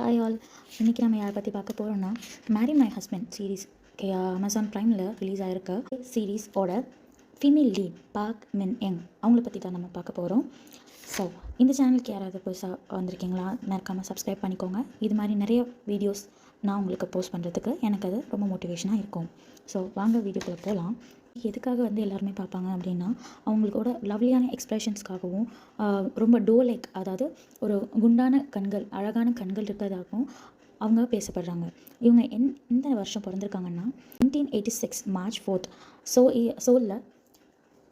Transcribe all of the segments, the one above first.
Hi all. இன்றைக்கி நம்ம யாரை பற்றி பார்க்க போகிறோம்னா Marry My Husband series Amazon ப்ரைமில் ரிலீஸ் ஆகிருக்க சீரீஸோட female lead Park Min Young அவங்கள பற்றி தான் நம்ம பார்க்க போகிறோம். ஸோ இந்த சேனலுக்கு யாராவது புதுசாக வந்திருக்கீங்களா, மறக்காமல் சப்ஸ்கிரைப் பண்ணிக்கோங்க. இது மாதிரி நிறைய வீடியோஸ் நான் உங்களுக்கு போஸ்ட் பண்ணுறதுக்கு எனக்கு அது ரொம்ப மோட்டிவேஷனாக இருக்கும். ஸோ வாங்க வீடியோக்குள்ளே போகலாம். எதுக்காக எல்லாருமே பார்ப்பாங்க அப்படின்னா, அவங்களோட லவ்லியான எக்ஸ்ப்ரெஷன்ஸ்க்காகவும் ரொம்ப லைக், அதாவது ஒரு குண்டான கண்கள், அழகான கண்கள் இருக்கிறதாகவும் அவங்க பேசப்படுறாங்க. இவங்க எந்த வருஷம் பிறந்திருக்காங்கன்னா 1986 மார்ச் 4 சோலில்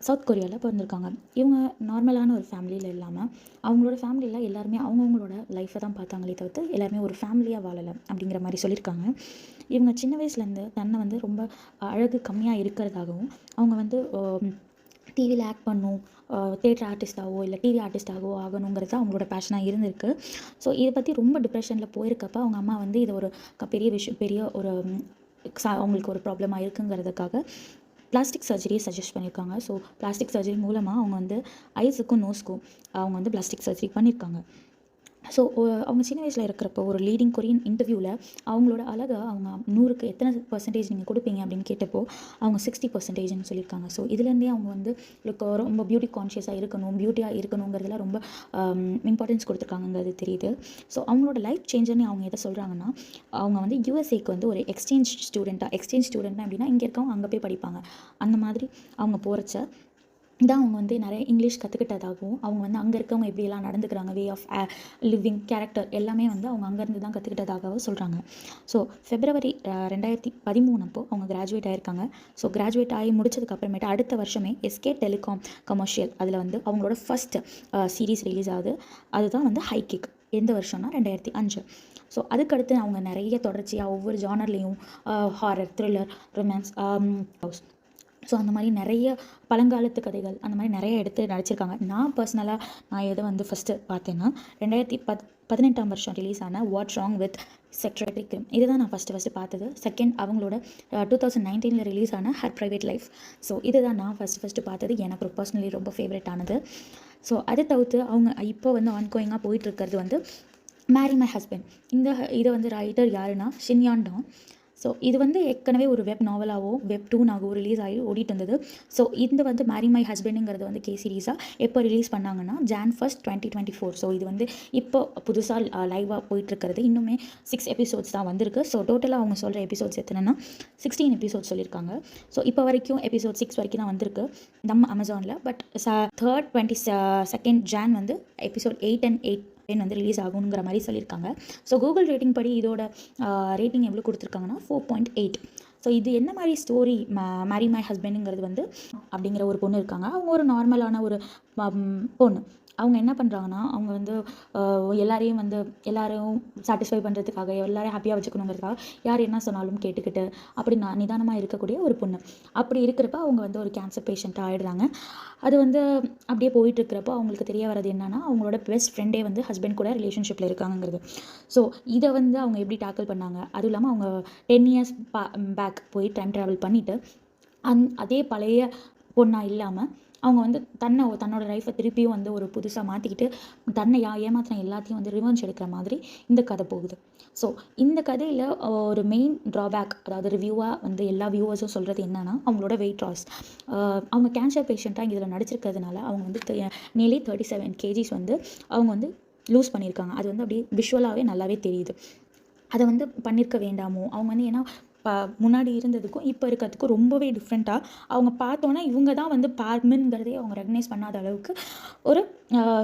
சவுத் கொரியாவில் பிறந்திருக்காங்க. இவங்க நார்மலான ஒரு ஃபேமிலியில் இல்லாமல் அவங்களோட ஃபேமிலியில் எல்லாருமே அவங்கவுங்களோட லைஃப்பை தான் பார்த்தாங்களே தவிர்த்து எல்லாருமே ஒரு ஃபேமிலியாக வாழலை அப்படிங்கிற மாதிரி சொல்லியிருக்காங்க. இவங்க சின்ன வயசுலேருந்து தன்னை ரொம்ப அழகு கம்மியாக இருக்கிறதாகவும் அவங்க டிவியில் ஆக்ட் பண்ணும், தியேட்டர் ஆர்டிஸ்டாகவோ இல்லை டிவி ஆர்டிஸ்டாகவோ ஆகணுங்கிறது அவங்களோட பேஷனாக இருந்திருக்கு. ஸோ இதை பற்றி ரொம்ப டிப்ரெஷனில் போயிருக்கப்போ அவங்க அம்மா இதை ஒரு பெரிய ஒரு அவங்களுக்கு ஒரு ப்ராப்ளமாக இருக்குங்கிறதுக்காக பிளாஸ்டிக் சர்ஜரியை சஜஸ்ட் பண்ணியிருக்காங்க. ஸோ பிளாஸ்டிக் சர்ஜரி மூலமாக அவங்க ஐஸுக்கும் நோஸ்க்கும் அவங்க பிளாஸ்டிக் சர்ஜரி பண்ணியிருக்காங்க. ஸோ அவங்க சின்ன வயசில் இருக்கிறப்போ ஒரு லீடிங் கொரியன் இன்டர்வியூவில் அவங்களோட அழகை அவங்க 100க்கு எத்தனை % நீங்கள் கொடுப்பீங்க அப்படின்னு கேட்டப்போ அவங்க 60%ன்னு சொல்லியிருக்காங்க. ஸோ இதுலேருந்தே அவங்க ரொம்ப பியூட்டி கான்ஷியஸாக இருக்கணும், பியூட்டியாக இருக்கணுங்கிறதுல ரொம்ப இம்பார்ட்டன்ஸ் கொடுத்துருக்காங்கிறது தெரியுது. ஸோ அவங்களோட லைஃப் சேஞ்சர்னு அவங்க எதை சொல்கிறாங்கன்னா, அவங்க யூஎஸ்ஏக்கு ஒரு எக்ஸ்சேஞ்ச் ஸ்டூடெண்ட்னா அப்படின்னா இங்கே இருக்கவங்க அங்கே போய் படிப்பாங்க. அந்த மாதிரி அவங்க போகிறச்ச இதான் அவங்க நிறைய இங்கிலீஷ் கற்றுக்கிட்டதாகவும் அவங்க அங்கே இருக்கவங்க எப்படியெல்லாம் நடந்துக்கிறாங்க, வே ஆஃப் லிவிங், கேரக்டர் எல்லாமே அவங்க அங்கேருந்து தான் கற்றுக்கிட்டதாகவும் சொல்கிறாங்க. ஸோ February 2013 அப்போ அவங்க கிராஜுவேட் ஆகியிருக்காங்க. ஸோ கிராஜுவேட் ஆகி முடிச்சதுக்கப்புறமேட்டு அடுத்த வருஷமே எஸ்கே டெலிகாம் கமர்ஷியல் அதில் அவங்களோட ஃபஸ்ட் சீரீஸ் ரிலீஸ் ஆகுது. அதுதான் ஹை கிக். எந்த வருஷம்னா 2005. ஸோ அதுக்கடுத்து அவங்க நிறைய தொடர்ச்சியாக ஒவ்வொரு ஜானர்லேயும் ஹாரர், த்ரில்லர், ரொமான்ஸ், ஸோ அந்த மாதிரி நிறைய பழங்காலத்து கதைகள் அந்த மாதிரி நிறைய எடுத்து நடிச்சிருக்காங்க. நான் பர்சனலாக எதை ஃபஸ்ட்டு பார்த்தேன்னா 2018 வருஷம் ரிலீஸ் ஆன வாட்ஸ் ராங் வித் செக்ரட்டரி கிம். இதை தான் நான் ஃபஸ்ட்டு பார்த்தது. செகண்ட் அவங்களோட 2019 ரிலீஸ் ஆன ஹர் ப்ரைவேட் லைஃப். ஸோ இதை தான் நான் ஃபஸ்ட்டு பார்த்தது. எனக்கு பர்சனலி ரொம்ப ஃபேவரட் ஆனது. ஸோ அதை தவிர்த்து அவங்க இப்போ ஆன்கோயிங்காக போயிட்டுருக்கிறது மேரி மை ஹஸ்பண்ட். இதை ரைட்டர் யாருன்னா ஷின்யான் டாங். ஸோ இது ஏற்கனவே ஒரு வெப் நாவலாகவோ வெப் 2ஆகவோ ரிலீஸ் ஆகி ஓடிட்டு இருந்தது. ஸோ இந்த மேரி மை ஹஸ்பண்டுங்கிறது கே சீரீஸாக எப்போ ரிலீஸ் பண்ணாங்கன்னா Jan 1, 2024. ஸோ இது இப்போ புதுசாக லைவாக போயிட்டுருக்கிறது. இன்னுமே 6 எபிசோட்ஸ் தான் வந்திருக்கு. ஸோ டோட்டலாக அவங்க சொல்கிற எபிசோட்ஸ் எத்தனைன்னா 16 எபிசோட்ஸ் சொல்லியிருக்காங்க. ஸோ இப்போ வரைக்கும் எபிசோட் 6 வரைக்கும் தான் வந்திருக்கு நம்ம அமேசானில். But 3rd 22nd Jan episode 8 and 8 release ஆகுங்கிற மாதிரி சொல்லியிருக்காங்க. ஸோ கூகுள் ரேட்டிங் படி இதோட ரேட்டிங் எவ்வளோ கொடுத்துருக்காங்கன்னா 4.8. ஸோ இது என்ன மாதிரி ஸ்டோரி, மேரி மை ஹஸ்பண்டுங்கிறது அப்படிங்கிற ஒரு பொண்ணு இருக்காங்க. அவங்க ஒரு நார்மலான ஒரு பொண்ணு. அவங்க என்ன பண்ணுறாங்கன்னா, அவங்க எல்லாரையும் சாட்டிஸ்ஃபை பண்ணுறதுக்காக, எல்லாரையும் ஹாப்பியாக வச்சுக்கணுங்கிறதுக்காக யார் என்ன சொன்னாலும் கேட்டுக்கிட்டு அப்படி நிதானமாக இருக்கக்கூடிய ஒரு பொண்ணு. அப்படி இருக்கிறப்ப அவங்க ஒரு கேன்சர் பேஷண்ட்டாக ஆகிடுறாங்க. அது அப்படியே போயிட்டுருக்கிறப்போ அவங்களுக்கு தெரிய வர்றது என்னென்னா, அவங்களோட பெஸ்ட் ஃப்ரெண்டே ஹஸ்பண்ட் கூட ரிலேஷன்ஷிப்பில் இருக்காங்கிறது. ஸோ இதை அவங்க எப்படி டேக்கிள் பண்ணாங்க, அதுவும் இல்லாமல் அவங்க 10 years பேக் போய் டைம் ட்ராவல் பண்ணிவிட்டு அதே பழைய பொண்ணாக இல்லாமல் அவங்க தன்னோட லைஃப்பை திருப்பியும் ஒரு புதுசாக மாற்றிக்கிட்டு தன்னை ஏமாத்தின எல்லாத்தையும் ரிவெஞ்ச் எடுக்கிற மாதிரி இந்த கதை போகுது. ஸோ இந்த கதையில் ஒரு மெயின் ட்ராபேக், அதாவது ரிவ்யூவாக எல்லா வியூவர்ஸும் சொல்கிறது என்னென்னா, அவங்களோட வெயிட் லாஸ். அவங்க கேன்சர் பேஷண்ட்டாக இதில் நடிச்சிருக்கிறதுனால அவங்க நியர்லி 37 kgs அவங்க லூஸ் பண்ணியிருக்காங்க. அது அப்படியே விஷுவலாகவே நல்லாவே தெரியுது. அதை பண்ணியிருக்க வேண்டாமோ, அவங்க ஏன்னா முன்னாடி இருந்ததுக்கும் இப்போ இருக்கிறதுக்கும் ரொம்பவே டிஃப்ரெண்ட்டாக அவங்க பார்த்தோன்னா இவங்க தான் பார்மின்ங்கிறதே அவங்க ரெகனைஸ் பண்ணாத அளவுக்கு ஒரு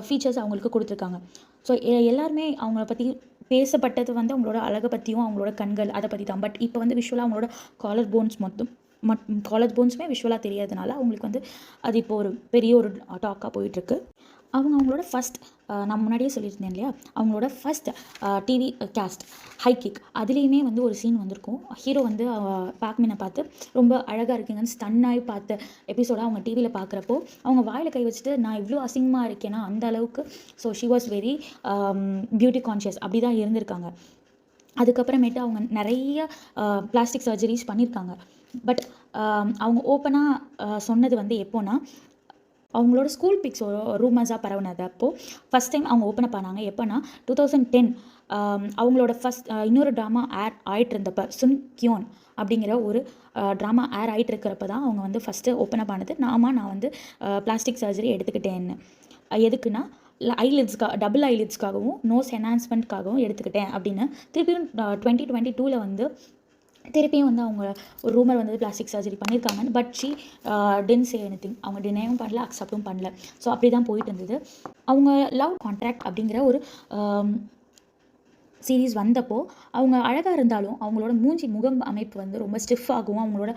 ஃபீச்சர்ஸ் அவங்களுக்கு கொடுத்துருக்காங்க. ஸோ எல்லாருமே அவங்கள பற்றி பேசப்பட்டது அவங்களோட அழகை பற்றியும் அவங்களோட கண்கள் அதை பற்றி தான். பட் இப்போ விஷுவலாக அவங்களோட காலர் போன்ஸுமே விஷுவலாக தெரியாதனால அவங்களுக்கு அது இப்போ ஒரு பெரிய ஒரு டாக்காக போயிட்டுருக்கு. அவங்களோட ஃபஸ்ட், நான் முன்னாடியே சொல்லியிருந்தேன் இல்லையா, அவங்களோட first TV cast High Kick அதுலேயுமே ஒரு சீன் வந்திருக்கும். ஹீரோ பாக்மினை பார்த்து ரொம்ப அழகாக இருக்குங்கன்னு ஸ்டன்னாகி பார்த்த எபிசோடாக அவங்க டிவியில் பார்க்குறப்போ அவங்க வாயில் கை வச்சுட்டு நான் இவ்வளோ அசிங்கமாக இருக்கேன்னா அந்த அளவுக்கு. So she was very beauty conscious அப்படி தான் இருந்திருக்காங்க. அதுக்கப்புறமேட்டு அவங்க நிறைய பிளாஸ்டிக் சர்ஜரிஸ் பண்ணியிருக்காங்க. பட் அவங்க ஓப்பனாக சொன்னது எப்போன்னா, அவங்களோட ஸ்கூல் பிக்ஸ் ரூமர்ஸாக பரவுனது அப்போது ஃபஸ்ட் டைம் அவங்க ஓப்பன் பண்ணாங்க. எப்போனா 2010 அவங்களோட இன்னொரு ட்ராமா ஆயிட்டு இருந்தப்போ சுன் கியோன் அப்படிங்கிற ஒரு ட்ராமா ஆயிட்டு இருக்கிறப்ப தான் அவங்க வந்து ஃபஸ்ட்டு ஓப்பன் அப் ஆனது, நான் வந்து பிளாஸ்டிக் சர்ஜரி எடுத்துக்கிட்டேன்னு. எதுக்குன்னா டபுள் ஐலிட்ஸ்க்காகவும் நோஸ் என்ஹான்ஸ்மெண்ட்காகவும் எடுத்துக்கிட்டேன் அப்படின்னு. திருப்பியும் 2022 வந்து திருப்பியும் வந்து அவங்க ஒரு ரூமர் வந்து பிளாஸ்டிக் சர்ஜரி பண்ணியிருக்காங்க. But she didn't say anything. அவங்க டினையும் பண்ணல, அக்செப்டும் பண்ணல. ஸோ அப்படி தான் போயிட்டு இருந்தது. அவங்க லவ் கான்ட்ராக்ட் அப்படிங்கிற ஒரு சீரீஸ் வந்தப்போ அவங்க அழகாக இருந்தாலும் அவங்களோட முகம் அமைப்பு வந்து ரொம்ப ஸ்டிஃப் ஆகும், அவங்களோட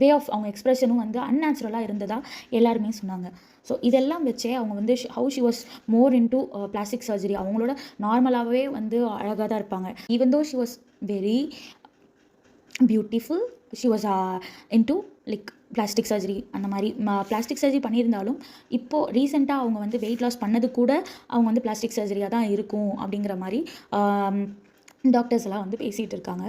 வே ஆஃப் அவங்க எக்ஸ்ப்ரெஷனும் வந்து அன்நேச்சுரலாக இருந்ததாக எல்லாருமே சொன்னாங்க. ஸோ இதெல்லாம் வச்சே அவங்க வந்து how she was more into plastic surgery. அவங்களோட நார்மலாகவே வந்து அழகாக தான் இருப்பாங்க. Even though she was very beautiful, she was into like plastic surgery. அந்த மாதிரி பிளாஸ்டிக் சர்ஜரி பண்ணியிருந்தாலும் இப்போது ரீசெண்டாக அவங்க வந்து வெயிட் லாஸ் பண்ணது கூட அவங்க வந்து பிளாஸ்டிக் சர்ஜரியாக தான் இருக்கும் அப்படிங்கிற மாதிரி டாக்டர்ஸ் எல்லாம் வந்து பேசிகிட்டு இருக்காங்க.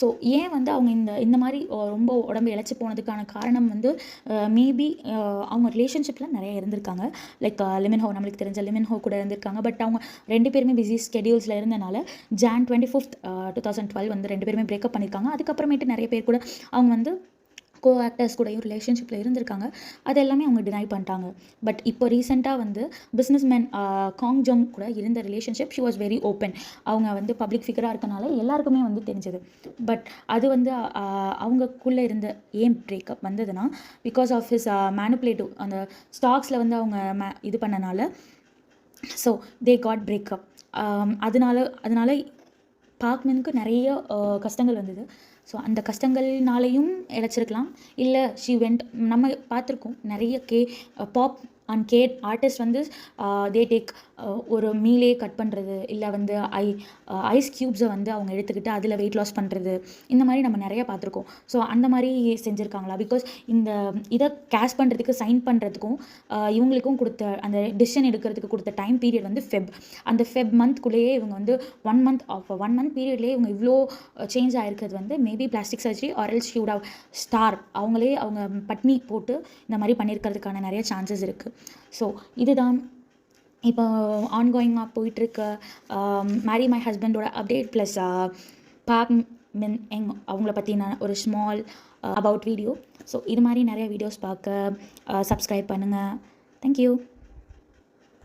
ஸோ ஏன் வந்து அவங்க இந்த மாதிரி ரொம்ப உடம்பு இழைச்சி போனதுக்கான காரணம் வந்து மேபி அவங்க ரிலேஷன்ஷிப்பில் நிறைய இருந்திருக்காங்க. லைக் லிமின்ஹோ, நம்மளுக்கு தெரிஞ்ச லிமின்ஹோ கூட இருந்திருக்காங்க. பட் அவங்க 2 பேருமே பிஸி ஸ்கெடியூல்ஸில் இருந்தனால Jan 25th 2012 வந்து 2 பேருமே பிரேக்கப் பண்ணியிருக்காங்க. அதுக்கப்புறமேட்டு நிறைய பேர் கூட அவங்க வந்து கோ ஆக்டர்ஸ் கூடயும் ரிலேஷன்ஷிப்பில் இருந்திருக்காங்க. அது எல்லாமே அவங்க டினை பண்ணிட்டாங்க. பட் இப்போ ரீசெண்டாக வந்து பிஸ்னஸ்மேன் காங் ஜோங் கூட இருந்த relationship she was very open. அவங்க வந்து பப்ளிக் ஃபிகராக இருக்கனால எல்லாருக்குமே வந்து தெரிஞ்சது. பட் அது வந்து அவங்கக்குள்ளே இருந்த ஏன் பிரேக்கப் வந்ததுன்னா பிகாஸ் ஆஃப் ஹிஸ் மேனிப்புலேட்டிவ் அந்த ஸ்டாக்ஸில் வந்து அவங்க இது பண்ணனால. So they got breakup. அதனால பார்க்மெனுக்கு நிறைய கஷ்டங்கள் வந்தது. ஸோ அந்த கஷ்டங்கள்னாலையும் இழைச்சிருக்கலாம். இல்லை ஷி வெண்ட், நம்ம பார்த்துருக்கோம் நிறைய பாப் அண்ட் ஆர்டிஸ்ட் வந்து தே டேக் ஒரு மீலே கட் பண்ணுறது, இல்லை வந்து ஐஸ் க்யூப்ஸை வந்து அவங்க எடுத்துக்கிட்டு அதில் வெயிட் லாஸ் பண்ணுறது, இந்த மாதிரி நம்ம நிறைய பார்த்துருக்கோம். ஸோ அந்த மாதிரி செஞ்சுருக்காங்களா? பிகாஸ் இந்த இதை கேஷ் பண்ணுறதுக்கு சைன் பண்ணுறதுக்கும் இவங்களுக்கும் கொடுத்த அந்த டிசிஷன் எடுக்கிறதுக்கு கொடுத்த டைம் பீரியட் வந்து அந்த ஃபெப் மந்த்குள்ளேயே இவங்க வந்து 1 month பீரியட்லேயே இவங்க இவ்வளோ சேஞ்ச் ஆகிருக்கிறது வந்து maybe plastic surgery or else she would have starved. அவங்க பட்னி போட்டு இந்த மாதிரி பண்ணியிருக்கிறதுக்கான நிறைய சான்சஸ் இருக்குது. ஸோ இதுதான் இப்போ ஆன்கோயிங்காக போயிட்டுருக்க மேரி மை ஹஸ்பண்டோட அப்டேட் ப்ளஸ் பார்க் மின் எங் அவங்கள பற்றின ஒரு ஸ்மால் அபவுட் வீடியோ. ஸோ இது மாதிரி நிறைய வீடியோஸ் பார்க்க சப்ஸ்கிரைப் பண்ணுங்கள். தேங்க்யூ.